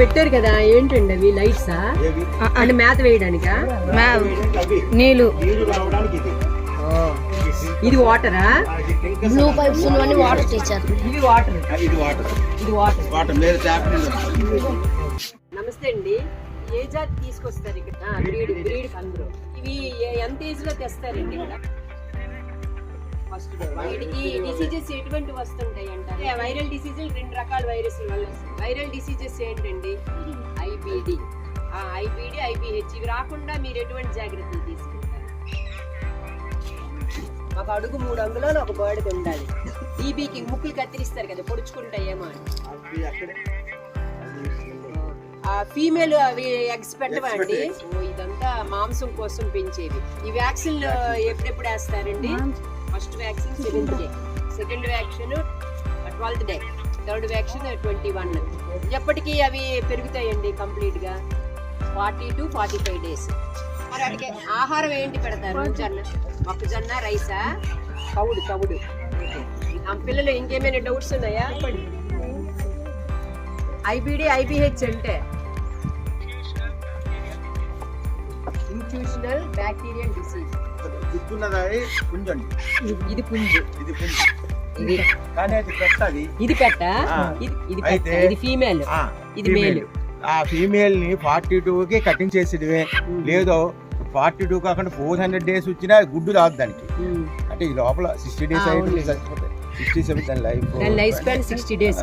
పెట్టారు కదా, ఏంటండి అవి? లైట్సా అంటే మేత వేయడానికా? నీళ్ళు. ఇది వాటరా? బ్లూ పైప్స్ అన్ని వాటర్ తెచ్చారు. ఇది వాటర్. ఇది వాటర్. నమస్తే అండి. ఏ జాతి తీసుకొస్తారు ఇక్కడ? బ్రీడ్ అందరూ. ఇవి ఎంత ఏజ్ లో తెస్తారండి ఇక్కడ? ఫస్ట్ వీటికి డిసీజెస్ ఎటువంటి వస్తుంటాయి అంటారు? వైరల్ డిసీజెస్ 2 రకాల వైరస్ల వల్ల వస్తాయి. వైరల్ డిసీజెస్ ఏంటండి? ఐబిడి, ఐబిహెచ్. ఇవి రాకుండా మీరు ఎటువంటి జాగ్రత్తలు తీసుకుంటారు? ఒక అడుగు 3 అంగుళాలు ఒక బర్డ్ ఉండాలి. ఈబీకి ముక్కులు కత్తిరిస్తారు కదా, పొడుచుకుంటాయేమో అని. ఫీమేల్ అవి ఎగ్స్ పెట్టవండి. ఇదంతా మాంసం కోసం పెంచేవి. ఈ వ్యాక్సిన్ ఎప్పుడెప్పుడు వేస్తారండి? First vaccine 7th day, second vaccine 12th day, third vaccine 21. ఎప్పటికీ అవి పెరుగుతాయండి కంప్లీట్ గా 40 to 45 days. మరి అడిగే ఆహారం ఏంటి పెడతారు? మొక్కజొన్న, రైసా, తవుడు. ఆ పిల్లలు ఇంకేమైనా డౌట్స్ ఉన్నాయా? ఐబిడి, ఐబిహెచ్ అంటే ఇన్ఫ్యూషనల్ బ్యాక్టీరియల్ డిసీజ్. ఇది పుంజు. ఇది పెట్ట. ఇది ఫీమేల్, ఇది మేల్. ఆ ఫీమేల్ ని 42కి కటింగ్ చేసేదివే. లేదో 42 కాకుండా 400 days వచ్చినా గుడ్డు రాదు దానికి. అంటే ఈ లోపల 60 days అయితే చచ్చిపోతాయి. 67 దాని లైఫ్ స్పాన్ 60 days.